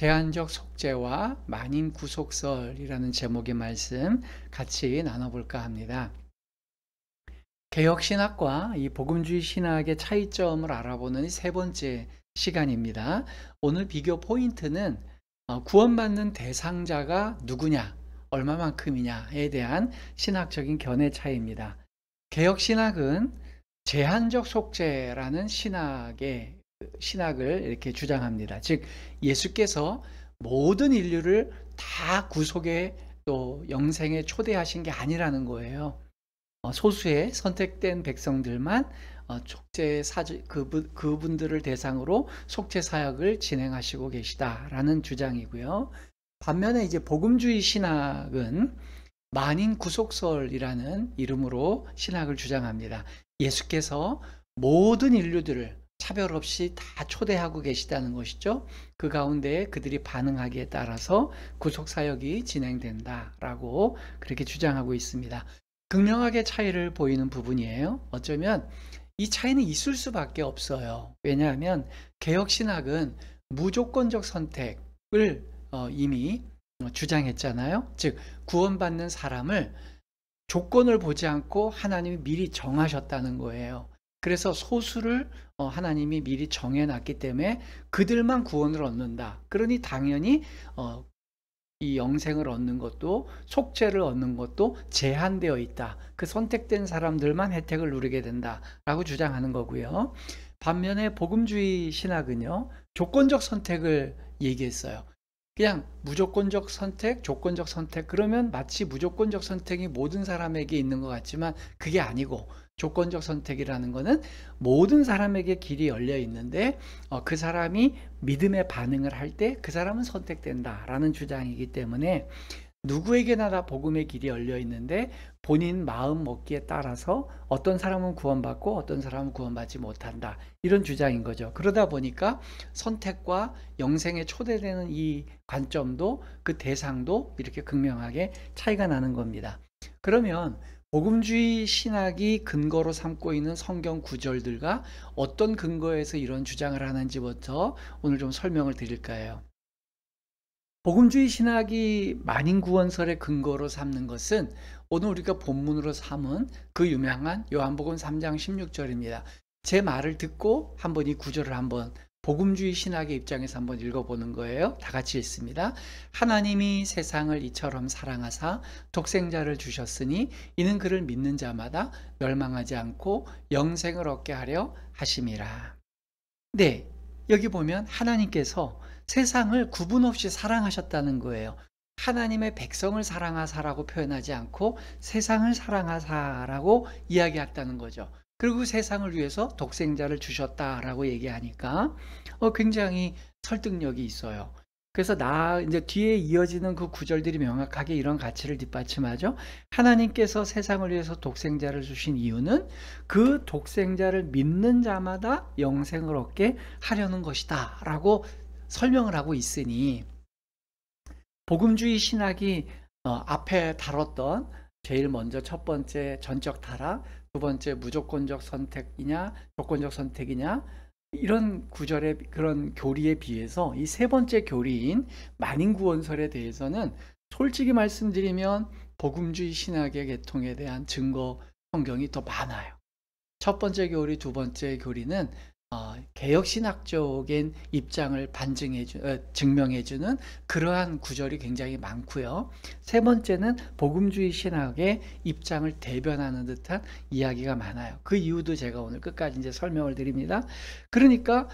제한적 속죄와 만인 구속설이라는 제목의 말씀 같이 나눠볼까 합니다. 개혁신학과 이 복음주의 신학의 차이점을 알아보는 세 번째 시간입니다. 오늘 비교 포인트는 구원받는 대상자가 누구냐, 얼마만큼이냐에 대한 신학적인 견해 차이입니다. 개혁신학은 제한적 속죄라는 신학을 이렇게 주장합니다. 즉 예수께서 모든 인류를 다 구속에 또 영생에 초대하신 게 아니라는 거예요. 소수의 선택된 백성들만 속죄 사주 그분들을 대상으로 속죄 사역을 진행하시고 계시다라는 주장이고요. 반면에 이제 복음주의 신학은 만인 구속설이라는 이름으로 신학을 주장합니다. 예수께서 모든 인류들을 차별 없이 다 초대하고 계시다는 것이죠. 그 가운데 그들이 반응하기에 따라서 구속 사역이 진행된다라고 그렇게 주장하고 있습니다. 극명하게 차이를 보이는 부분이에요. 어쩌면 이 차이는 있을 수밖에 없어요. 왜냐하면 개혁신학은 무조건적 선택을 이미 주장했잖아요. 즉 구원받는 사람을 조건을 보지 않고 하나님이 미리 정하셨다는 거예요. 그래서 소수를 하나님이 미리 정해놨기 때문에 그들만 구원을 얻는다. 그러니 당연히 이 영생을 얻는 것도 속죄를 얻는 것도 제한되어 있다. 그 선택된 사람들만 혜택을 누리게 된다라고 주장하는 거고요. 반면에 복음주의 신학은요, 조건적 선택을 얘기했어요. 그냥 무조건적 선택, 조건적 선택, 그러면 마치 무조건적 선택이 모든 사람에게 있는 것 같지만 그게 아니고, 조건적 선택이라는 것은 모든 사람에게 길이 열려 있는데 그 사람이 믿음의 반응을 할 때 그 사람은 선택된다라는 주장이기 때문에 누구에게나 다 복음의 길이 열려 있는데 본인 마음 먹기에 따라서 어떤 사람은 구원받고 어떤 사람은 구원받지 못한다, 이런 주장인 거죠. 그러다 보니까 선택과 영생에 초대되는 이 관점도, 그 대상도 이렇게 극명하게 차이가 나는 겁니다. 그러면 복음주의 신학이 근거로 삼고 있는 성경 구절들과 어떤 근거에서 이런 주장을 하는지부터 오늘 좀 설명을 드릴까 해요. 복음주의 신학이 만인구원설의 근거로 삼는 것은 오늘 우리가 본문으로 삼은 그 유명한 요한복음 3장 16절입니다. 제 말을 듣고 한번 이 구절을 한번 복음주의 신학의 입장에서 한번 읽어보는 거예요. 다 같이 읽습니다. 하나님이 세상을 이처럼 사랑하사 독생자를 주셨으니 이는 그를 믿는 자마다 멸망하지 않고 영생을 얻게 하려 하심이라. 네, 여기 보면 하나님께서 세상을 구분 없이 사랑하셨다는 거예요. 하나님의 백성을 사랑하사라고 표현하지 않고 세상을 사랑하사라고 이야기했다는 거죠. 그리고 세상을 위해서 독생자를 주셨다라고 얘기하니까 굉장히 설득력이 있어요. 그래서 이제 뒤에 이어지는 그 구절들이 명확하게 이런 가치를 뒷받침하죠. 하나님께서 세상을 위해서 독생자를 주신 이유는 그 독생자를 믿는 자마다 영생을 얻게 하려는 것이다 라고 설명을 하고 있으니, 복음주의 신학이 앞에 다뤘던 제일 먼저 첫 번째 전적 타락, 두 번째 무조건적 선택이냐 조건적 선택이냐, 이런 구절의 그런 교리에 비해서 이 세 번째 교리인 만인구원설에 대해서는 솔직히 말씀드리면 복음주의 신학의 계통에 대한 증거 성경이 더 많아요. 첫 번째 교리, 두 번째 교리는 개혁신학적인 입장을 증명해주는 그러한 구절이 굉장히 많고요. 세 번째는 복음주의 신학의 입장을 대변하는 듯한 이야기가 많아요. 그 이유도 제가 오늘 끝까지 이제 설명을 드립니다. 그러니까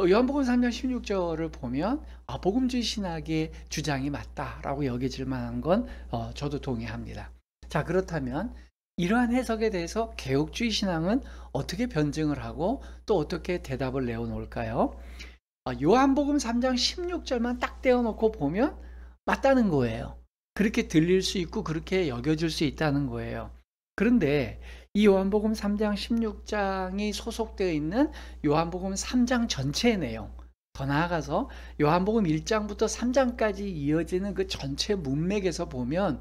요한복음 3장 16절을 보면 복음주의 신학의 주장이 맞다라고 여겨질 만한 건 저도 동의합니다. 자, 그렇다면 이러한 해석에 대해서 개혁주의 신앙은 어떻게 변증을 하고 또 어떻게 대답을 내어놓을까요? 요한복음 3장 16절만 딱 떼어놓고 보면 맞다는 거예요. 그렇게 들릴 수 있고 그렇게 여겨질 수 있다는 거예요. 그런데 이 요한복음 3장 16장이 소속되어 있는 요한복음 3장 전체의 내용, 더 나아가서 요한복음 1장부터 3장까지 이어지는 그 전체 문맥에서 보면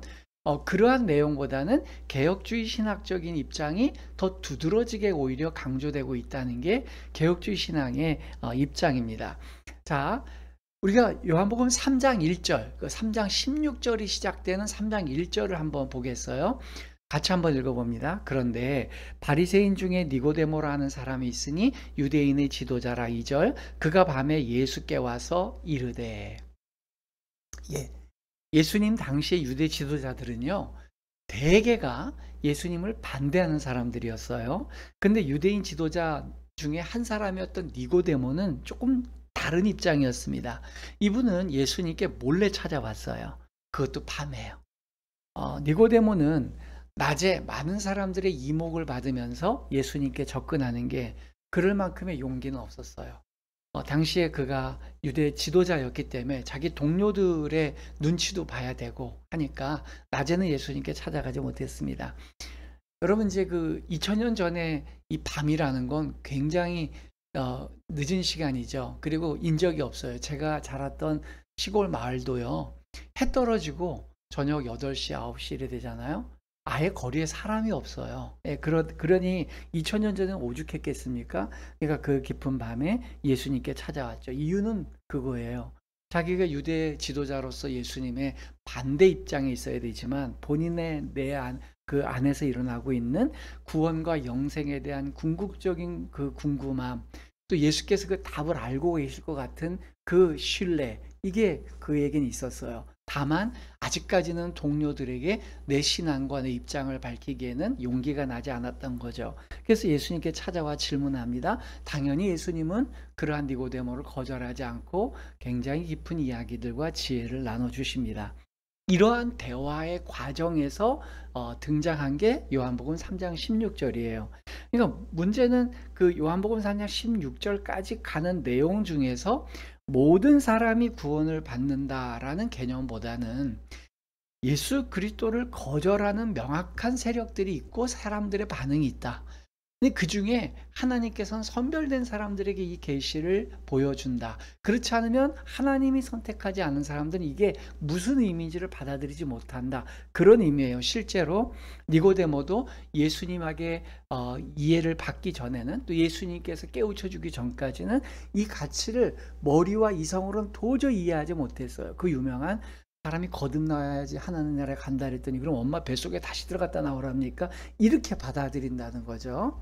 그러한 내용보다는 개혁주의 신학적인 입장이 더 두드러지게 오히려 강조되고 있다는 게 개혁주의 신앙의 입장입니다. 자, 우리가 요한복음 3장 1 절, 그 3장 16 절이 시작되는 3장 1 절을 한번 보겠어요. 같이 한번 읽어 봅니다. 그런데 바리새인 중에 니고데모라 하는 사람이 있으니 유대인의 지도자라. 2 절. 그가 밤에 예수께 와서 이르되. 예. 예수님 당시의 유대 지도자들은요, 대개가 예수님을 반대하는 사람들이었어요. 근데 유대인 지도자 중에 한 사람이었던 니고데모는 조금 다른 입장이었습니다. 이분은 예수님께 몰래 찾아왔어요. 그것도 밤에요. 니고데모는 낮에 많은 사람들의 이목을 받으면서 예수님께 접근하는 게 그럴 만큼의 용기는 없었어요. 당시에 그가 유대 지도자였기 때문에 자기 동료들의 눈치도 봐야 되고 하니까 낮에는 예수님께 찾아가지 못했습니다. 여러분, 이제 그 2000년 전에 이 밤이라는 건 굉장히 늦은 시간이죠. 그리고 인적이 없어요. 제가 자랐던 시골 마을도요, 해 떨어지고 저녁 8시, 9시 이래 되잖아요. 아예 거리에 사람이 없어요. 예, 그러니 2000년 전에는 오죽했겠습니까? 그러니까 그 깊은 밤에 예수님께 찾아왔죠. 이유는 그거예요. 자기가 유대 지도자로서 예수님의 반대 입장에 있어야 되지만 본인의 그 안에서 일어나고 있는 구원과 영생에 대한 궁극적인 그 궁금함, 또 예수께서 그 답을 알고 계실 것 같은 그 신뢰, 이게 그에게는 있었어요. 다만 아직까지는 동료들에게 내 신앙과 내 입장을 밝히기에는 용기가 나지 않았던 거죠. 그래서 예수님께 찾아와 질문합니다. 당연히 예수님은 그러한 니고데모를 거절하지 않고 굉장히 깊은 이야기들과 지혜를 나눠주십니다. 이러한 대화의 과정에서 등장한 게 요한복음 3장 16절이에요. 그러니까 문제는 그 요한복음 3장 16절까지 가는 내용 중에서 모든 사람이 구원을 받는다라는 개념보다는 예수 그리스도를 거절하는 명확한 세력들이 있고 사람들의 반응이 있다. 근데 그중에 하나님께서는 선별된 사람들에게 이 계시를 보여준다. 그렇지 않으면 하나님이 선택하지 않은 사람들은 이게 무슨 의미인지를 받아들이지 못한다. 그런 의미예요. 실제로 니고데모도 예수님에게 이해를 받기 전에는, 또 예수님께서 깨우쳐 주기 전까지는 이 가치를 머리와 이성으로는 도저히 이해하지 못했어요. 그 유명한 사람이 거듭나야지 하나님 나라에 간다 그랬더니 그럼 엄마 뱃속에 다시 들어갔다 나오랍니까? 이렇게 받아들인다는 거죠.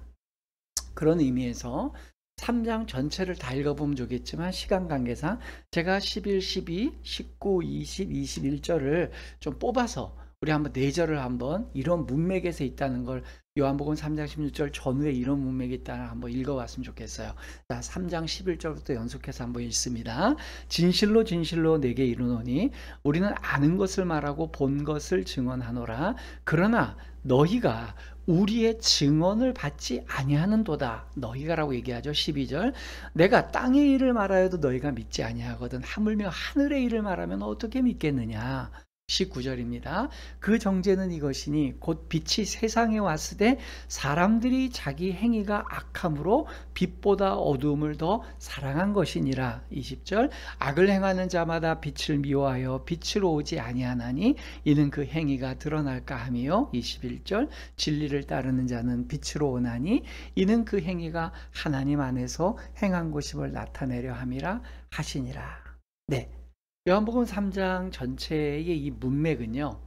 그런 의미에서 3장 전체를 다 읽어보면 좋겠지만 시간 관계상 제가 11, 12, 19, 20, 21절을 좀 뽑아서 우리 한번 4절을 한번 이런 문맥에서 있다는 걸, 요한복음 3장 16절 전후에 이런 문맥이 있다는 걸 한번 읽어봤으면 좋겠어요. 자, 3장 11절부터 연속해서 한번 읽습니다. 진실로 진실로 내게 이르노니 우리는 아는 것을 말하고 본 것을 증언하노라. 그러나 너희가 우리의 증언을 받지 아니하는도다. 너희가라고 얘기하죠. 12절. 내가 땅의 일을 말하여도 너희가 믿지 아니하거든 하물며 하늘의 일을 말하면 어떻게 믿겠느냐. 19절입니다. 그 정죄는 이것이니 곧 빛이 세상에 왔을 때 사람들이 자기 행위가 악함으로 빛보다 어두움을 더 사랑한 것이니라. 20절. 악을 행하는 자마다 빛을 미워하여 빛으로 오지 아니하나니 이는 그 행위가 드러날까 함이요. 21절. 진리를 따르는 자는 빛으로 오나니 이는 그 행위가 하나님 안에서 행한 것임을 나타내려 함이라 하시니라. 네. 요한복음 3장 전체의 이 문맥은요,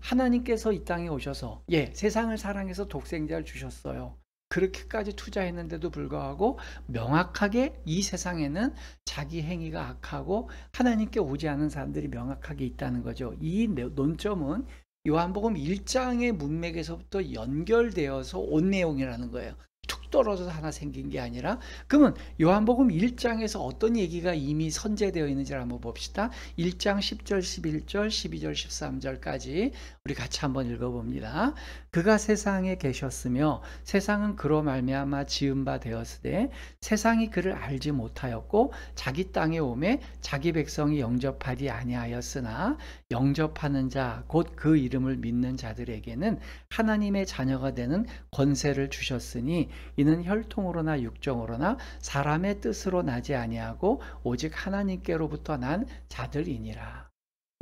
하나님께서 이 땅에 오셔서 세상을 사랑해서 독생자를 주셨어요. 그렇게까지 투자했는데도 불구하고 명확하게 이 세상에는 자기 행위가 악하고 하나님께 오지 않은 사람들이 명확하게 있다는 거죠. 이 논점은 요한복음 1장의 문맥에서부터 연결되어서 온 내용이라는 거예요. 툭 떨어져서 하나 생긴 게 아니라. 그러면 요한복음 1장에서 어떤 얘기가 이미 선제되어 있는지를 한번 봅시다. 1장 10절, 11절, 12절, 13절까지 우리 같이 한번 읽어봅니다. 그가 세상에 계셨으며 세상은 그로 말미암아 지은 바 되었으되 세상이 그를 알지 못하였고 자기 땅에 오매 자기 백성이 영접하지 아니하였으나 영접하는 자 곧 그 이름을 믿는 자들에게는 하나님의 자녀가 되는 권세를 주셨으니 이는 혈통으로나 육정으로나 사람의 뜻으로 나지 아니하고 오직 하나님께로부터 난 자들이니라.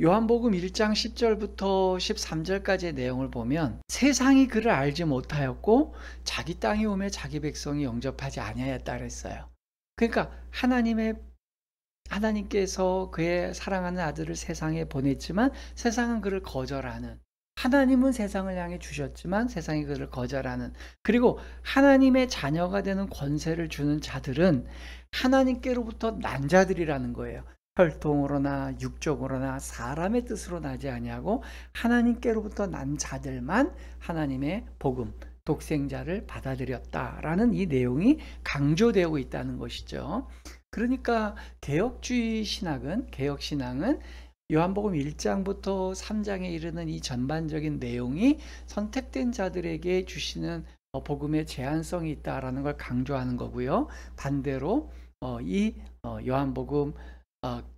요한복음 1장 10절부터 13절까지의 내용을 보면 세상이 그를 알지 못하였고 자기 땅에 오매 자기 백성이 영접하지 아니하였다 그랬어요. 그러니까 하나님의 하나님께서 그의 사랑하는 아들을 세상에 보냈지만 세상은 그를 거절하는, 하나님은 세상을 향해 주셨지만 세상이 그를 거절하는, 그리고 하나님의 자녀가 되는 권세를 주는 자들은 하나님께로부터 난 자들이라는 거예요. 혈통으로나 육적으로나 사람의 뜻으로 나지 아니하고 하나님께로부터 난 자들만 하나님의 복음, 독생자를 받아들였다라는 이 내용이 강조되고 있다는 것이죠. 그러니까 개혁 신앙은 요한복음 1장부터 3장에 이르는 이 전반적인 내용이 선택된 자들에게 주시는 복음의 제한성이 있다라는 걸 강조하는 거고요. 반대로 이 요한복음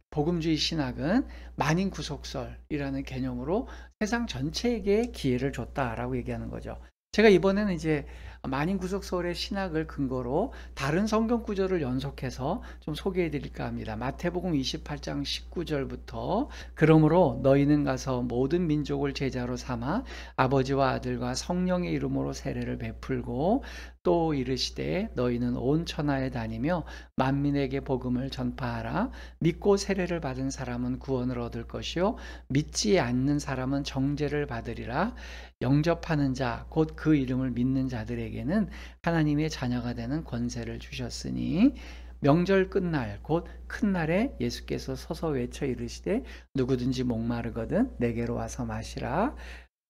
복음주의 신학은 만인 구속설이라는 개념으로 세상 전체에게 기회를 줬다라고 얘기하는 거죠. 제가 이번에는 이제 만인 구속설의 신학을 근거로 다른 성경 구절을 연속해서 좀 소개해 드릴까 합니다. 마태복음 28장 19절부터 그러므로 너희는 가서 모든 민족을 제자로 삼아 아버지와 아들과 성령의 이름으로 세례를 베풀고 또 이르시되 너희는 온 천하에 다니며 만민에게 복음을 전파하라. 믿고 세례를 받은 사람은 구원을 얻을 것이요 믿지 않는 사람은 정죄를 받으리라. 영접하는 자 곧 그 이름을 믿는 자들에게는 하나님의 자녀가 되는 권세를 주셨으니 명절 끝날 곧 큰 날에 예수께서 서서 외쳐 이르시되 누구든지 목마르거든 내게로 와서 마시라.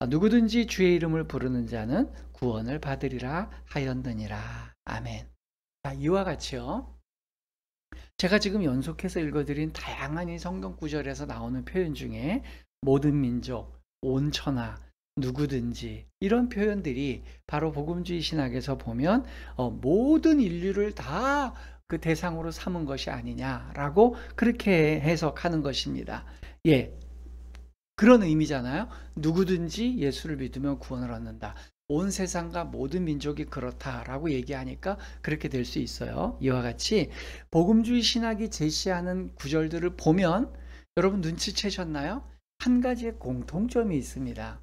누구든지 주의 이름을 부르는 자는 구원을 받으리라 하였느니라. 아멘. 자, 이와 같이요. 제가 지금 연속해서 읽어드린 다양한 이 성경 구절에서 나오는 표현 중에 모든 민족, 온 천하, 누구든지 이런 표현들이 바로 복음주의 신학에서 보면 모든 인류를 다 그 대상으로 삼은 것이 아니냐라고 그렇게 해석하는 것입니다. 예, 그런 의미잖아요. 누구든지 예수를 믿으면 구원을 얻는다. 온 세상과 모든 민족이 그렇다라고 얘기하니까 그렇게 될 수 있어요. 이와 같이 복음주의 신학이 제시하는 구절들을 보면 여러분 눈치채셨나요? 한 가지의 공통점이 있습니다.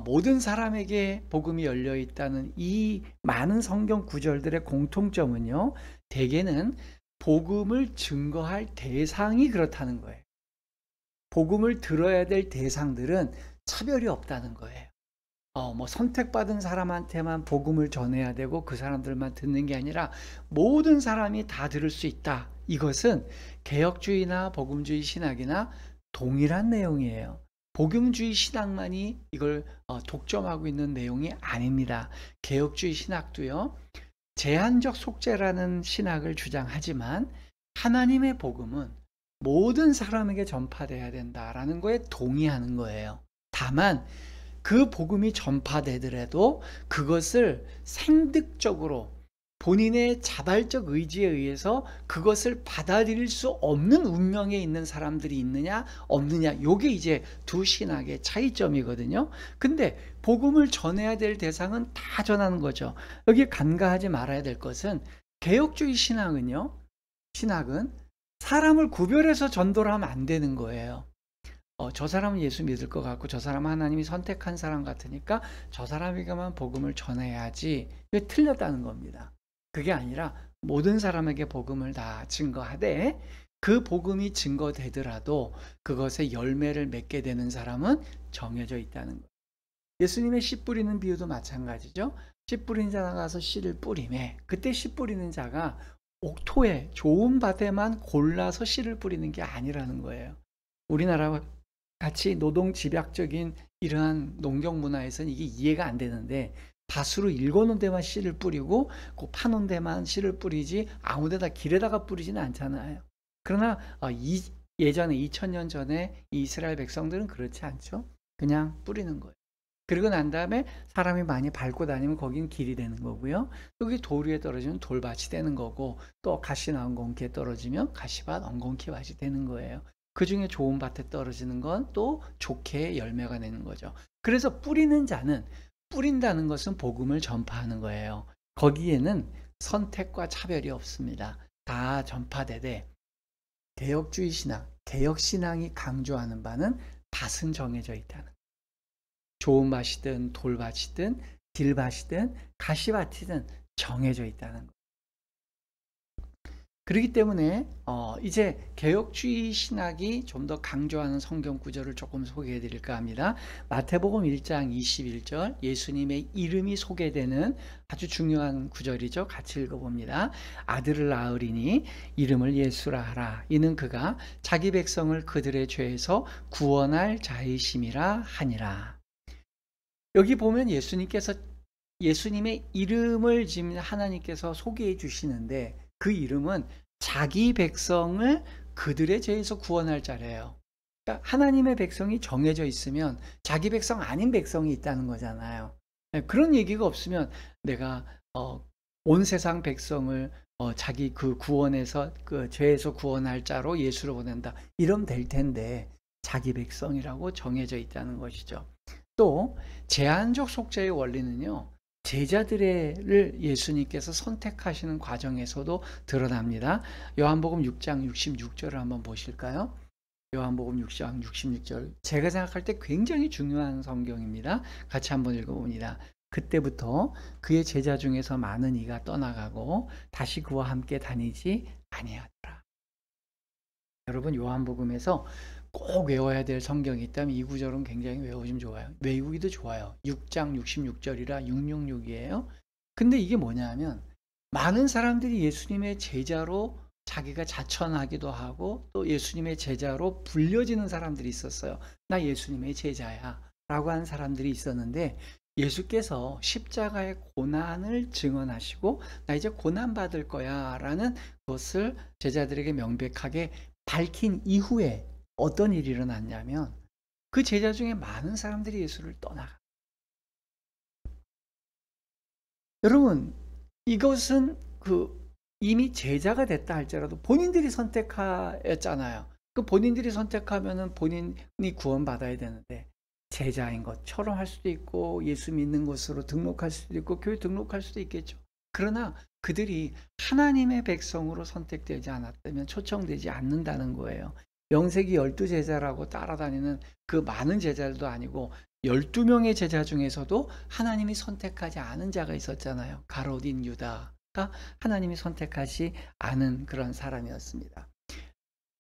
모든 사람에게 복음이 열려 있다는 이 많은 성경 구절들의 공통점은요, 대개는 복음을 증거할 대상이 그렇다는 거예요. 복음을 들어야 될 대상들은 차별이 없다는 거예요. 선택받은 사람한테만 복음을 전해야 되고 그 사람들만 듣는 게 아니라 모든 사람이 다 들을 수 있다. 이것은 개혁주의나 복음주의 신학이나 동일한 내용이에요. 복음주의 신학만이 이걸 독점하고 있는 내용이 아닙니다. 개혁주의 신학도요, 제한적 속죄라는 신학을 주장하지만 하나님의 복음은 모든 사람에게 전파돼야 된다라는 거에 동의하는 거예요. 다만 그 복음이 전파되더라도 그것을 생득적으로 본인의 자발적 의지에 의해서 그것을 받아들일 수 없는 운명에 있는 사람들이 있느냐 없느냐, 요게 이제 두 신학의 차이점이거든요. 근데 복음을 전해야 될 대상은 다 전하는 거죠. 여기 간과하지 말아야 될 것은 개혁주의 신학은 사람을 구별해서 전도를 하면 안 되는 거예요. 저 사람은 예수 믿을 것 같고 저 사람은 하나님이 선택한 사람 같으니까 저 사람에게만 복음을 전해야지. 이게 틀렸다는 겁니다. 그게 아니라 모든 사람에게 복음을 다 증거하되 그 복음이 증거되더라도 그것의 열매를 맺게 되는 사람은 정해져 있다는 거예요. 예수님의 씨 뿌리는 비유도 마찬가지죠. 씨 뿌리는 자가 가서 씨를 뿌리매 그때 씨 뿌리는 자가 옥토에 좋은 밭에만 골라서 씨를 뿌리는 게 아니라는 거예요. 우리나라와 같이 노동 집약적인 이러한 농경 문화에서는 이게 이해가 안 되는데 밭으로 읽어놓은 데만 씨를 뿌리고 그 파놓은 데만 씨를 뿌리지 아무 데다 길에다가 뿌리지는 않잖아요. 그러나 예전에 2000년 전에 이스라엘 백성들은 그렇지 않죠. 그냥 뿌리는 거예요. 그리고 난 다음에 사람이 많이 밟고 다니면 거긴 길이 되는 거고요. 여기 돌 위에 떨어지면 돌밭이 되는 거고 또 가시 나온 엉겅퀴에 떨어지면 가시밭 엉겅퀴 밭이 되는 거예요. 그 중에 좋은 밭에 떨어지는 건 또 좋게 열매가 내는 거죠. 그래서 뿌리는 자는 뿌린다는 것은 복음을 전파하는 거예요. 거기에는 선택과 차별이 없습니다. 다 전파되되 개혁주의 신앙, 개혁신앙이 강조하는 바는 밭은 정해져 있다는 거예요. 좋은 밭이든 돌밭이든 딜밭이든 가시밭이든 정해져 있다는 거예요. 그렇기 때문에 이제 개혁주의 신학이 좀 더 강조하는 성경 구절을 조금 소개해 드릴까 합니다. 마태복음 1장 21절 예수님의 이름이 소개되는 아주 중요한 구절이죠. 같이 읽어봅니다. 아들을 낳으리니 이름을 예수라 하라. 이는 그가 자기 백성을 그들의 죄에서 구원할 자이심이라 하니라. 여기 보면 예수님의 이름을 지금 하나님께서 소개해 주시는데 그 이름은 자기 백성을 그들의 죄에서 구원할 자래요. 그러니까 하나님의 백성이 정해져 있으면 자기 백성 아닌 백성이 있다는 거잖아요. 그런 얘기가 없으면 내가 온 세상 백성을 자기 그 구원에서 그 죄에서 구원할 자로 예수를 보낸다. 이러면 될 텐데 자기 백성이라고 정해져 있다는 것이죠. 또 제한적 속죄의 원리는요. 제자들을 예수님께서 선택하시는 과정에서도 드러납니다. 요한복음 6장 66절을 한번 보실까요? 요한복음 6장 66절. 제가 생각할 때 굉장히 중요한 성경입니다. 같이 한번 읽어봅니다. 그때부터 그의 제자 중에서 많은 이가 떠나가고 다시 그와 함께 다니지 아니하더라. 여러분 요한복음에서 꼭 외워야 될 성경이 있다면 이 구절은 굉장히 외우시면 좋아요. 외우기도 좋아요. 6장 66절이라 666이에요. 근데 이게 뭐냐면 많은 사람들이 예수님의 제자로 자기가 자천하기도 하고 또 예수님의 제자로 불려지는 사람들이 있었어요. 나 예수님의 제자야 라고 하는 사람들이 있었는데 예수께서 십자가의 고난을 증언하시고 나 이제 고난받을 거야 라는 것을 제자들에게 명백하게 밝힌 이후에 어떤 일이 일어났냐면 그 제자 중에 많은 사람들이 예수를 떠나가. 여러분 이것은 이미 제자가 됐다 할지라도 본인들이 선택하였잖아요. 그 본인들이 선택하면은 본인이 구원받아야 되는데 제자인 것처럼 할 수도 있고 예수 믿는 것으로 등록할 수도 있고 교회 등록할 수도 있겠죠. 그러나 그들이 하나님의 백성으로 선택되지 않았다면 초청되지 않는다는 거예요. 명세기 12제자라고 따라다니는 그 많은 제자들도 아니고 12명의 제자 중에서도 하나님이 선택하지 않은 자가 있었잖아요. 가롯인 유다가 하나님이 선택하지 않은 그런 사람이었습니다.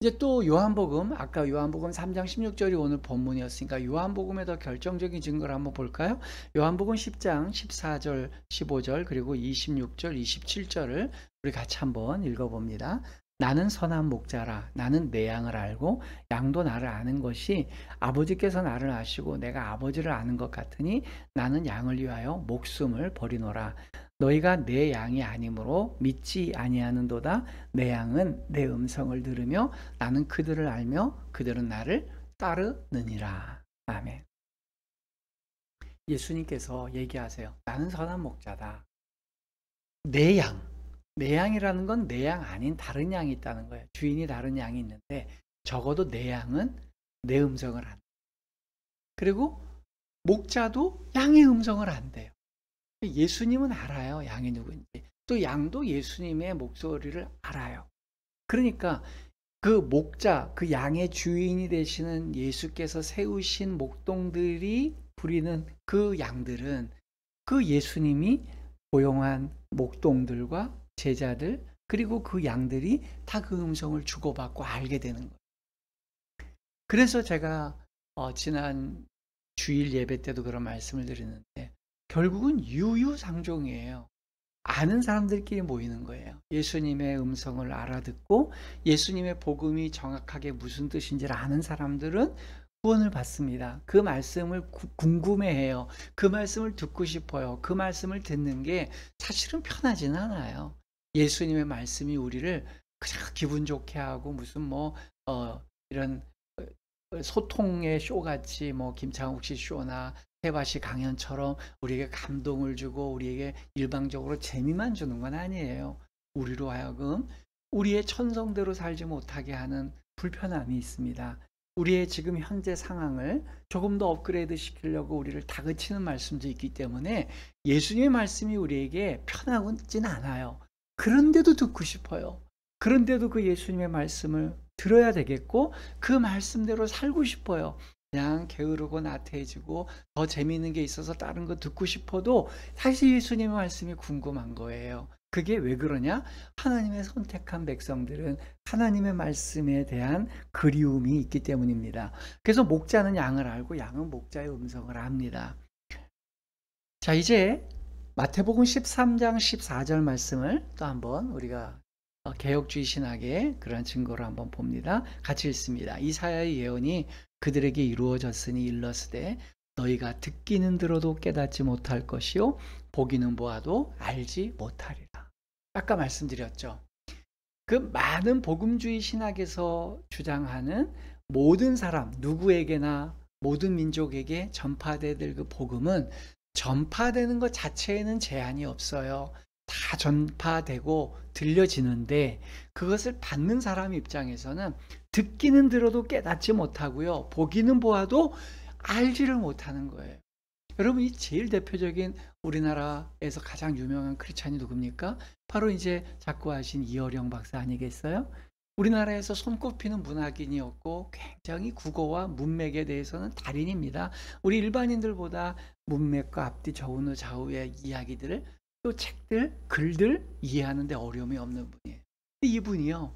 이제 또 요한복음, 아까 요한복음 3장 16절이 오늘 본문이었으니까 요한복음의 더 결정적인 증거를 한번 볼까요? 요한복음 10장 14절, 15절 그리고 26절, 27절을 우리 같이 한번 읽어봅니다. 나는 선한 목자라. 나는 내 양을 알고 양도 나를 아는 것이 아버지께서 나를 아시고 내가 아버지를 아는 것 같으니 나는 양을 위하여 목숨을 버리노라. 너희가 내 양이 아니므로 믿지 아니하는도다. 내 양은 내 음성을 들으며 나는 그들을 알며 그들은 나를 따르느니라. 아멘. 예수님께서 얘기하세요. 나는 선한 목자다. 내 양. 내 양이라는 건 내 양 아닌 다른 양이 있다는 거예요. 주인이 다른 양이 있는데 적어도 내 양은 내 음성을 안다. 그리고 목자도 양의 음성을 안대요. 예수님은 알아요. 양이 누구인지. 또 양도 예수님의 목소리를 알아요. 그러니까 그 목자, 그 양의 주인이 되시는 예수께서 세우신 목동들이 부리는 그 양들은 그 예수님이 고용한 목동들과 제자들 그리고 그 양들이 다 그 음성을 주고받고 알게 되는 거예요. 그래서 제가 지난 주일 예배 때도 그런 말씀을 드리는데 결국은 유유상종이에요. 아는 사람들끼리 모이는 거예요. 예수님의 음성을 알아듣고 예수님의 복음이 정확하게 무슨 뜻인지를 아는 사람들은 구원을 받습니다. 그 말씀을 궁금해해요. 그 말씀을 듣고 싶어요. 그 말씀을 듣는 게 사실은 편하진 않아요. 예수님의 말씀이 우리를 그냥 기분 좋게 하고 무슨 이런 소통의 쇼같이 김창욱 씨 쇼나 태바시 강연처럼 우리에게 감동을 주고 우리에게 일방적으로 재미만 주는 건 아니에요. 우리로 하여금 우리의 천성대로 살지 못하게 하는 불편함이 있습니다. 우리의 지금 현재 상황을 조금 더 업그레이드 시키려고 우리를 다그치는 말씀도 있기 때문에 예수님의 말씀이 우리에게 편하지는 않아요. 그런데도 듣고 싶어요. 그런데도 그 예수님의 말씀을 들어야 되겠고 그 말씀대로 살고 싶어요. 그냥 게으르고 나태해지고 더 재미있는 게 있어서 다른 거 듣고 싶어도 사실 예수님의 말씀이 궁금한 거예요. 그게 왜 그러냐? 하나님의 선택한 백성들은 하나님의 말씀에 대한 그리움이 있기 때문입니다. 그래서 목자는 양을 알고 양은 목자의 음성을 압니다. 자, 이제 마태복음 13장 14절 말씀을 또 한번 우리가 개혁주의 신학의 그런 증거를 한번 봅니다. 같이 읽습니다. 이사야의 예언이 그들에게 이루어졌으니 일렀으되 너희가 듣기는 들어도 깨닫지 못할 것이요 보기는 보아도 알지 못하리라. 아까 말씀드렸죠. 그 많은 복음주의 신학에서 주장하는 모든 사람 누구에게나 모든 민족에게 전파돼야 될 그 복음은 전파되는 것 자체에는 제한이 없어요. 다 전파되고 들려지는데 그것을 받는 사람 입장에서는 듣기는 들어도 깨닫지 못하고요. 보기는 보아도 알지를 못하는 거예요. 여러분, 이 제일 대표적인 우리나라에서 가장 유명한 크리스찬이 누굽니까? 바로 이제 작고하신 이어령 박사 아니겠어요? 우리나라에서 손꼽히는 문학인이었고 굉장히 국어와 문맥에 대해서는 달인입니다. 우리 일반인들보다 문맥과 앞뒤 저우의 좌우의 이야기들을 또 책들, 글들 이해하는 데 어려움이 없는 분이에요. 이분이요,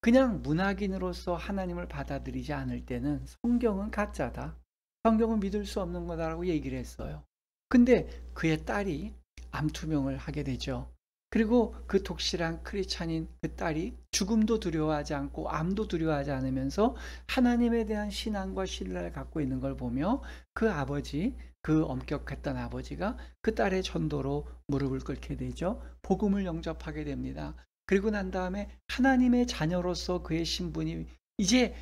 그냥 문학인으로서 하나님을 받아들이지 않을 때는 성경은 가짜다, 성경은 믿을 수 없는 거다라고 얘기를 했어요. 근데 그의 딸이 암투병을 하게 되죠. 그리고 그 독실한 크리스찬인 그 딸이 죽음도 두려워하지 않고 암도 두려워하지 않으면서 하나님에 대한 신앙과 신뢰를 갖고 있는 걸 보며 그 아버지, 그 엄격했던 아버지가 그 딸의 전도로 무릎을 꿇게 되죠. 복음을 영접하게 됩니다. 그리고 난 다음에 하나님의 자녀로서 그의 신분이 이제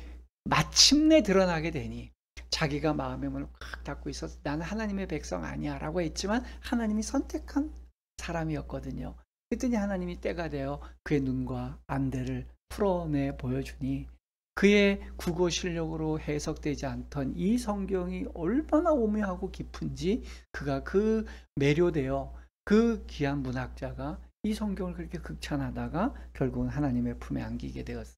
마침내 드러나게 되니 자기가 마음의 문을 꽉 닫고 있어서 나는 하나님의 백성 아니야 라고 했지만 하나님이 선택한 사람이었거든요. 그랬더니 하나님이 때가 되어 그의 눈과 안대를 풀어내 보여주니 그의 국어 실력으로 해석되지 않던 이 성경이 얼마나 오묘하고 깊은지 그가 그 매료되어 그 귀한 문학자가 이 성경을 그렇게 극찬하다가 결국은 하나님의 품에 안기게 되었습니다.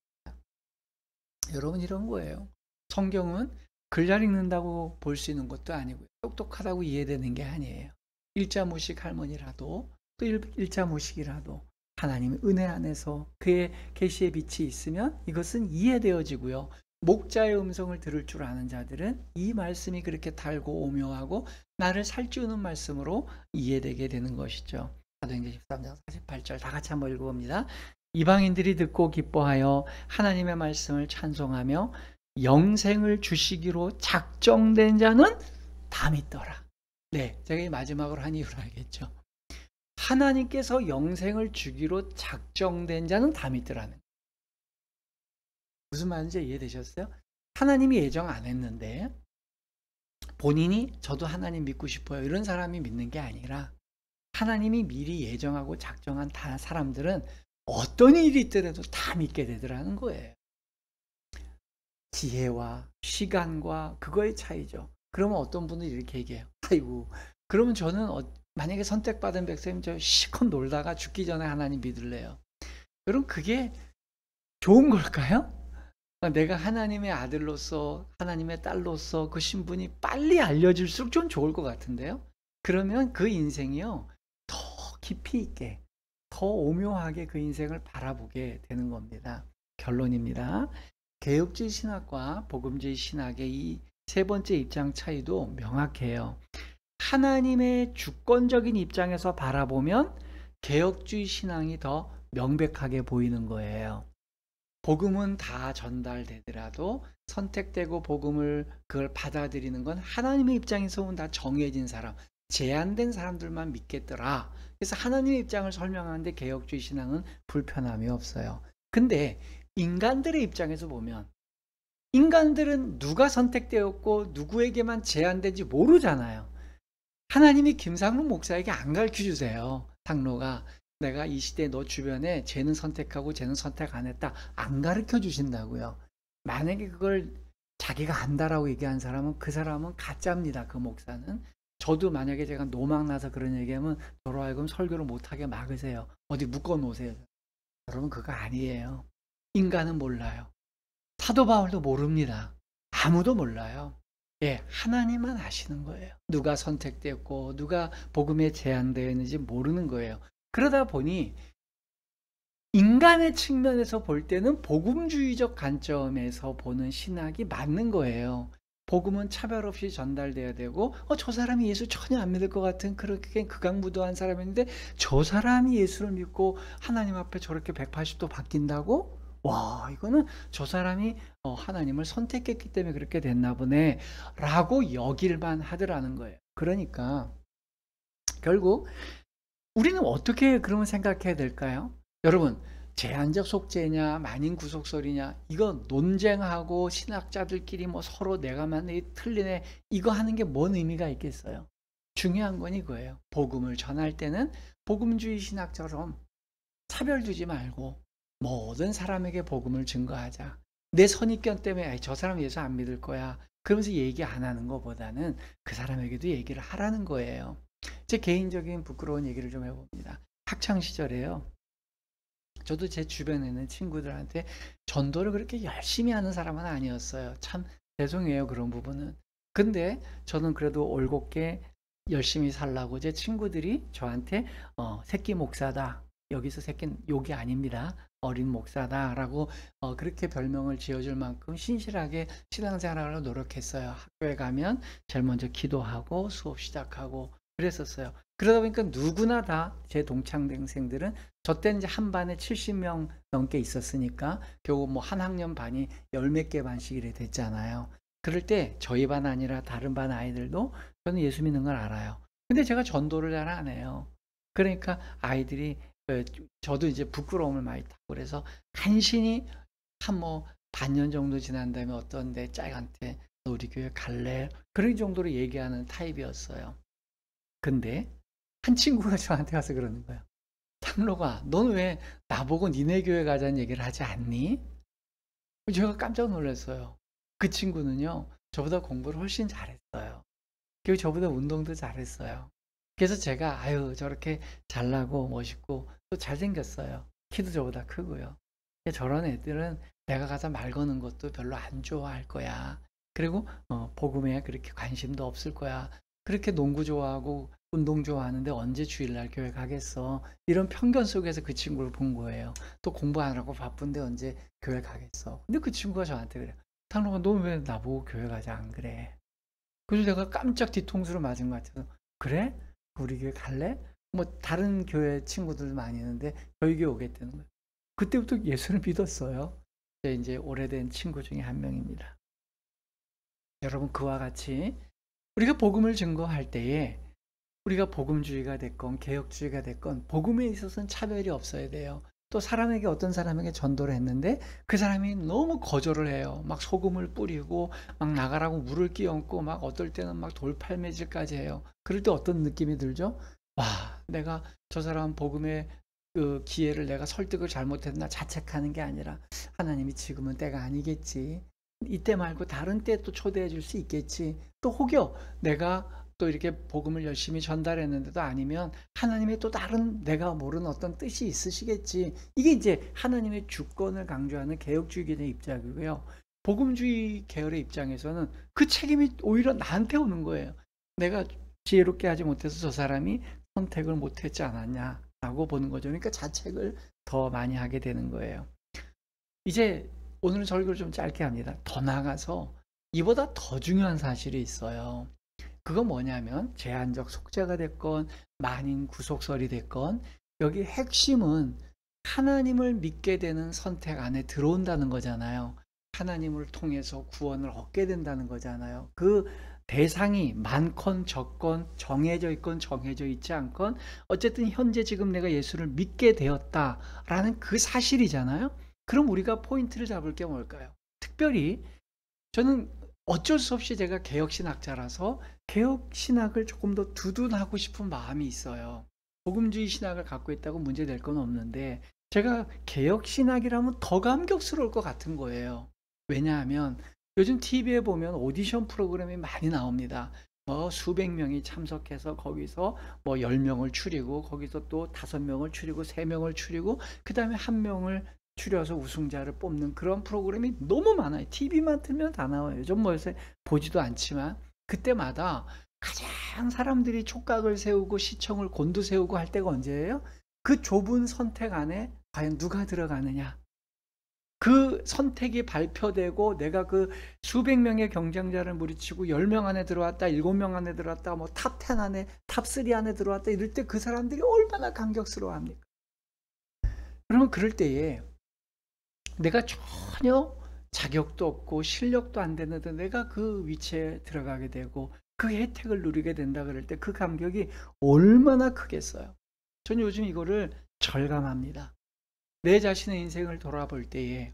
여러분, 이런 거예요. 성경은 글 잘 읽는다고 볼 수 있는 것도 아니고요. 똑똑하다고 이해되는 게 아니에요. 일자무식 할머니라도 또 일자무식이라도 하나님의 은혜 안에서 그의 계시의 빛이 있으면 이것은 이해되어지고요. 목자의 음성을 들을 줄 아는 자들은 이 말씀이 그렇게 달고 오묘하고 나를 살찌우는 말씀으로 이해되게 되는 것이죠. 사도행전 13장 48절 다 같이 한번 읽어봅니다. 이방인들이 듣고 기뻐하여 하나님의 말씀을 찬송하며 영생을 주시기로 작정된 자는 다 믿더라. 네, 제가 이 마지막으로 한 이유를 알겠죠. 하나님께서 영생을 주기로 작정된 자는 다 믿더라는 거예요. 무슨 말인지 이해되셨어요? 하나님이 예정 안 했는데 본인이 저도 하나님 믿고 싶어요 이런 사람이 믿는 게 아니라 하나님이 미리 예정하고 작정한 사람들은 어떤 일이 있더라도 다 믿게 되더라는 거예요. 지혜와 시간과 그거의 차이죠. 그러면 어떤 분은 이렇게 얘기해요. 아이고, 그러면 저는 만약에 선택받은 백성이면 저 실컷 놀다가 죽기 전에 하나님 믿을래요. 여러분, 그게 좋은 걸까요? 내가 하나님의 아들로서 하나님의 딸로서 그 신분이 빨리 알려질수록 좀 좋을 것 같은데요. 그러면 그 인생이요 더 깊이 있게 더 오묘하게 그 인생을 바라보게 되는 겁니다. 결론입니다. 개혁주의 신학과 복음주의 신학의 이 세 번째 입장 차이도 명확해요. 하나님의 주권적인 입장에서 바라보면 개혁주의 신앙이 더 명백하게 보이는 거예요. 복음은 다 전달되더라도 선택되고 복음을 그걸 받아들이는 건 하나님의 입장에서는 다 정해진 사람, 제한된 사람들만 믿겠더라. 그래서 하나님의 입장을 설명하는데 개혁주의 신앙은 불편함이 없어요. 근데 인간들의 입장에서 보면 인간들은 누가 선택되었고 누구에게만 제한된지 모르잖아요. 하나님이 김상록 목사에게 안 가르쳐 주세요. 상로가 내가 이 시대에 너 주변에 쟤는 선택하고 쟤는 선택 안 했다 안 가르쳐 주신다고요. 만약에 그걸 자기가 안다라고 얘기한 사람은 그 사람은 가짜입니다. 그 목사는. 저도 만약에 제가 노망 나서 그런 얘기하면 저로 하여금 설교를 못하게 막으세요. 어디 묶어 놓으세요. 여러분, 그거 아니에요. 인간은 몰라요. 사도 바울도 모릅니다. 아무도 몰라요. 예, 하나님만 아시는 거예요. 누가 선택되었고 누가 복음에 제한되어 있는지 모르는 거예요. 그러다 보니 인간의 측면에서 볼 때는 복음주의적 관점에서 보는 신학이 맞는 거예요. 복음은 차별 없이 전달돼야 되고 저 사람이 예수 전혀 안 믿을 것 같은 그렇게 극악무도한 사람인데 저 사람이 예수를 믿고 하나님 앞에 저렇게 180도 바뀐다고? 와 이거는 저 사람이 하나님을 선택했기 때문에 그렇게 됐나 보네 라고 여길만 하더라는 거예요. 그러니까 결국 우리는 어떻게 그러면 생각해야 될까요? 여러분, 제한적 속죄냐, 만인 구속설이냐, 이거 논쟁하고 신학자들끼리 뭐 서로 내가 맞네, 틀리네, 이거 하는 게 뭔 의미가 있겠어요? 중요한 건 이거예요. 복음을 전할 때는 복음주의 신학처럼 차별 두지 말고 모든 사람에게 복음을 증거하자. 내 선입견 때문에 저 사람 예수 안 믿을 거야. 그러면서 얘기 안 하는 것보다는 그 사람에게도 얘기를 하라는 거예요. 제 개인적인 부끄러운 얘기를 좀 해봅니다. 학창 시절에요. 저도 제 주변에 있는 친구들한테 전도를 그렇게 열심히 하는 사람은 아니었어요. 참 죄송해요, 그런 부분은. 근데 저는 그래도 올곧게 열심히 살라고 제 친구들이 저한테 새끼 목사다. 여기서 새끼는 욕이 아닙니다. 어린 목사다라고 그렇게 별명을 지어줄 만큼 신실하게 신앙생활을 노력했어요. 학교에 가면 제일 먼저 기도하고 수업 시작하고 그랬었어요. 그러다 보니까 누구나 다 제 동창생들은 저 때는 이제 한 반에 70명 넘게 있었으니까 겨우 뭐 한 학년 반이 열 몇 개 반씩 이래 됐잖아요. 그럴 때 저희 반 아니라 다른 반 아이들도 저는 예수 믿는 걸 알아요. 근데 제가 전도를 잘 안 해요. 그러니까 아이들이 저도 이제 부끄러움을 많이 타고 그래서 간신히 한 뭐 반년 정도 지난 다음에 어떤 내 짝한테 너 우리 교회 갈래? 그런 정도로 얘기하는 타입이었어요. 근데 한 친구가 저한테 와서 그러는 거예요. "탕로가 너는 왜 나보고 니네 교회 가자는 얘기를 하지 않니?" 제가 깜짝 놀랐어요. 그 친구는요. 저보다 공부를 훨씬 잘했어요. 그리고 저보다 운동도 잘했어요. 그래서 제가 아유 저렇게 잘나고 멋있고 또 잘생겼어요. 키도 저보다 크고요. 저런 애들은 내가 가서 말 거는 것도 별로 안 좋아할 거야. 그리고 복음에 그렇게 관심도 없을 거야. 그렇게 농구 좋아하고 운동 좋아하는데 언제 주일날 교회 가겠어. 이런 편견 속에서 그 친구를 본 거예요. 또 공부 안 하고 바쁜데 언제 교회 가겠어. 근데 그 친구가 저한테 그래요. 탕로가 너 왜 나보고 교회 가자 안 그래. 그래서 내가 깜짝 뒤통수를 맞은 것 같아서 그래? 우리 교회 갈래? 뭐 다른 교회 친구들도 많이 있는데 저희 교회 오겠다는 거예요. 그때부터 예수를 믿었어요. 제 이제 오래된 친구 중에 한 명입니다. 여러분 그와 같이 우리가 복음을 증거할 때에 우리가 복음주의가 됐건 개혁주의가 됐건 복음에 있어서는 차별이 없어야 돼요. 또 사람에게 어떤 사람에게 전도를 했는데 그 사람이 너무 거절을 해요. 막 소금을 뿌리고 막 나가라고 물을 끼얹고 막 어떨 때는 막 돌팔매질까지 해요. 그럴 때 어떤 느낌이 들죠? 와, 내가 저 사람 복음의 그 기회를 내가 설득을 잘못했나 자책하는 게 아니라 하나님이 지금은 때가 아니겠지. 이때 말고 다른 때 또 초대해 줄 수 있겠지. 또 혹여 내가 또 이렇게 복음을 열심히 전달했는데도 아니면 하나님의 또 다른 내가 모르는 어떤 뜻이 있으시겠지. 이게 이제 하나님의 주권을 강조하는 개혁주의의 입장이고요. 복음주의 계열의 입장에서는 그 책임이 오히려 나한테 오는 거예요. 내가 지혜롭게 하지 못해서 저 사람이 선택을 못했지 않았냐라고 보는 거죠. 그러니까 자책을 더 많이 하게 되는 거예요. 이제 오늘 설교를 좀 짧게 합니다. 더 나아가서 이보다 더 중요한 사실이 있어요. 그건 뭐냐면 제한적 속죄가 됐건 만인 구속설이 됐건 여기 핵심은 하나님을 믿게 되는 선택 안에 들어온다는 거잖아요. 하나님을 통해서 구원을 얻게 된다는 거잖아요. 그 대상이 많건 적건 정해져 있건 정해져 있지 않건 어쨌든 현재 지금 내가 예수를 믿게 되었다라는 그 사실이잖아요. 그럼 우리가 포인트를 잡을 게 뭘까요? 특별히 저는 어쩔 수 없이 제가 개혁신학자라서 개혁신학을 조금 더 두둔하고 싶은 마음이 있어요. 복음주의 신학을 갖고 있다고 문제될 건 없는데 제가 개혁신학이라면 더 감격스러울 것 같은 거예요. 왜냐하면 요즘 TV에 보면 오디션 프로그램이 많이 나옵니다. 뭐 수백 명이 참석해서 거기서 뭐 10명을 추리고 거기서 또 5명을 추리고 3명을 추리고 그 다음에 1명을 추려서 우승자를 뽑는 그런 프로그램이 너무 많아요. TV만 틀면 다 나와요. 요즘 뭐 요새 보지도 않지만 그때마다 가장 사람들이 촉각을 세우고 시청을 곤두세우고 할 때가 언제예요? 그 좁은 선택 안에 과연 누가 들어가느냐? 그 선택이 발표되고 내가 그 수백 명의 경쟁자를 물리치고 10명 안에 들어왔다, 7명 안에 들어왔다, 뭐 탑 10 안에, 탑 3 안에 들어왔다 이럴 때 그 사람들이 얼마나 감격스러워합니까? 그러면 그럴 때에 내가 전혀 자격도 없고 실력도 안 되는데 내가 그 위치에 들어가게 되고 그 혜택을 누리게 된다 그럴 때 그 감격이 얼마나 크겠어요. 저는 요즘 이거를 절감합니다. 내 자신의 인생을 돌아볼 때에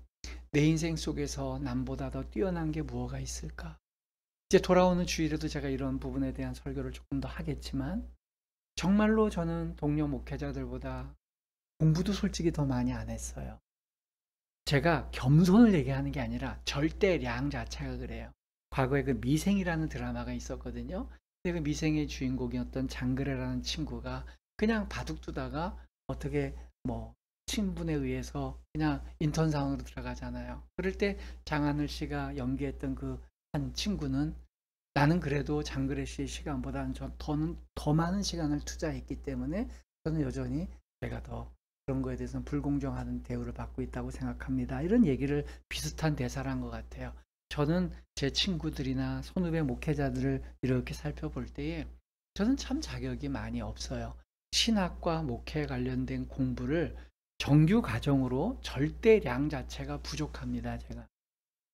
내 인생 속에서 남보다 더 뛰어난 게 무엇가 있을까? 이제 돌아오는 주일에도 제가 이런 부분에 대한 설교를 조금 더 하겠지만 정말로 저는 동료 목회자들보다 공부도 솔직히 더 많이 안 했어요. 제가 겸손을 얘기하는 게 아니라 절대량 자체가 그래요. 과거에 그 미생이라는 드라마가 있었거든요. 근데 그 미생의 주인공이었던 장그래라는 친구가 그냥 바둑 두다가 어떻게 뭐 친분에 의해서 그냥 인턴사원으로 들어가잖아요. 그럴 때 장하늘 씨가 연기했던 그 한 친구는 나는 그래도 장그래 씨의 시간보다는 더 많은 시간을 투자했기 때문에 저는 여전히 제가 더 그런 거에 대해서는 불공정한 대우를 받고 있다고 생각합니다. 이런 얘기를 비슷한 대사를 한 것 같아요. 저는 제 친구들이나 선후배 목회자들을 이렇게 살펴볼 때에 저는 참 자격이 많이 없어요. 신학과 목회 관련된 공부를 정규 과정으로 절대량 자체가 부족합니다.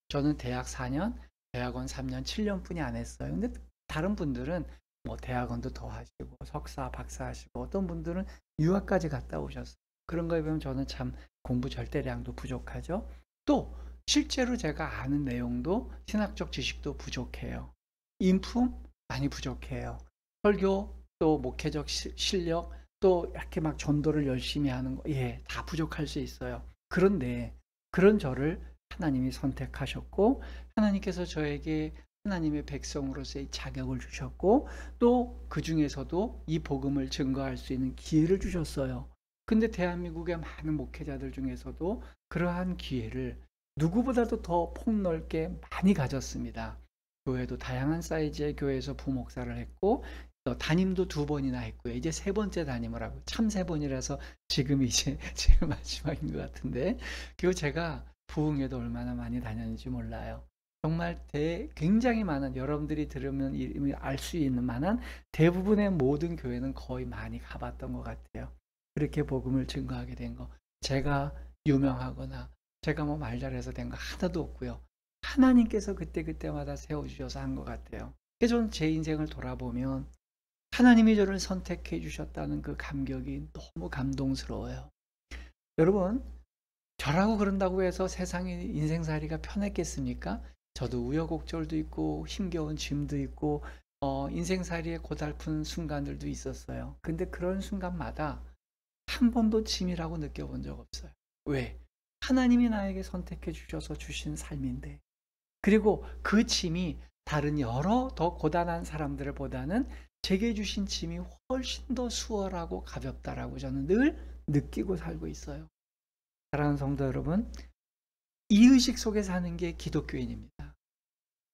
저는 대학 4년, 대학원 3년, 7년뿐이 안 했어요. 근데 다른 분들은 뭐 대학원도 더 하시고 석사, 박사 하시고 어떤 분들은 유학까지 갔다 오셨어요. 그런 거에 비하면 저는 참 공부 절대량도 부족하죠. 또 실제로 제가 아는 내용도 신학적 지식도 부족해요. 인품 많이 부족해요. 설교 또 목회적 실력 또 이렇게 막 전도를 열심히 하는 거, 예, 다 부족할 수 있어요. 그런데 그런 저를 하나님이 선택하셨고 하나님께서 저에게 하나님의 백성으로서의 자격을 주셨고 또 그 중에서도 이 복음을 증거할 수 있는 기회를 주셨어요. 근데 대한민국의 많은 목회자들 중에서도 그러한 기회를 누구보다도 더 폭넓게 많이 가졌습니다. 교회도 다양한 사이즈의 교회에서 부목사를 했고 또 담임도 2번이나 했고요. 이제 3번째 담임을 하고 참 3번이라서 지금 이제 제일 마지막인 것 같은데 그리고 제가 부흥회도 얼마나 많이 다녔는지 몰라요. 정말 굉장히 많은 여러분들이 들으면 알 수 있는 만한 대부분의 모든 교회는 거의 많이 가봤던 것 같아요. 그렇게 복음을 증거하게 된 거. 제가 유명하거나 제가 뭐 말 잘해서 된 거 하나도 없고요. 하나님께서 그때그때마다 세워주셔서 한 것 같아요. 그래서 저는 제 인생을 돌아보면 하나님이 저를 선택해 주셨다는 그 감격이 너무 감동스러워요. 여러분, 저라고 그런다고 해서 세상의 인생살이가 편했겠습니까? 저도 우여곡절도 있고 힘겨운 짐도 있고 인생살이에 고달픈 순간들도 있었어요. 근데 그런 순간마다 한 번도 짐이라고 느껴본 적 없어요. 왜? 하나님이 나에게 선택해 주셔서 주신 삶인데 그리고 그 짐이 다른 여러 더 고단한 사람들 보다는 제게 주신 짐이 훨씬 더 수월하고 가볍다라고 저는 늘 느끼고 살고 있어요. 사랑하는 성도 여러분, 이 의식 속에 사는 게 기독교인입니다.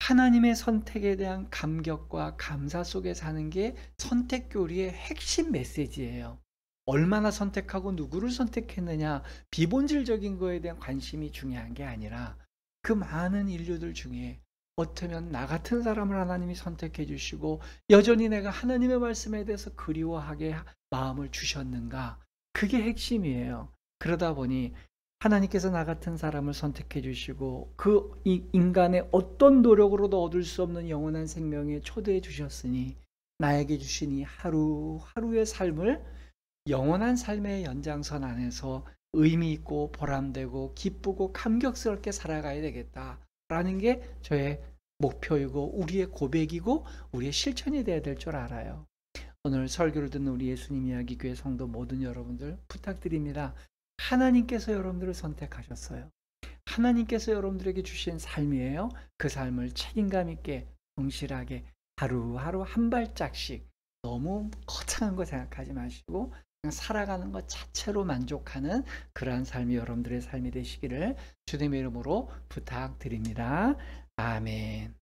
하나님의 선택에 대한 감격과 감사 속에 사는 게 선택교리의 핵심 메시지예요. 얼마나 선택하고 누구를 선택했느냐, 비본질적인 거에 대한 관심이 중요한 게 아니라 그 많은 인류들 중에 어쩌면 나 같은 사람을 하나님이 선택해 주시고 여전히 내가 하나님의 말씀에 대해서 그리워하게 마음을 주셨는가, 그게 핵심이에요. 그러다 보니 하나님께서 나 같은 사람을 선택해 주시고 그 인간의 어떤 노력으로도 얻을 수 없는 영원한 생명에 초대해 주셨으니 나에게 주신 이 하루하루의 삶을 영원한 삶의 연장선 안에서 의미 있고 보람되고 기쁘고 감격스럽게 살아가야 되겠다라는 게 저의 목표이고 우리의 고백이고 우리의 실천이 되어야 될 줄 알아요. 오늘 설교를 듣는 우리 예수님 이야기 교회 성도 모든 여러분들 부탁드립니다. 하나님께서 여러분들을 선택하셨어요. 하나님께서 여러분들에게 주신 삶이에요. 그 삶을 책임감 있게 성실하게 하루하루 한 발짝씩 너무 거창한 거 생각하지 마시고 그냥 살아가는 것 자체로 만족하는 그러한 삶이 여러분들의 삶이 되시기를 주님의 이름으로 부탁드립니다. 아멘.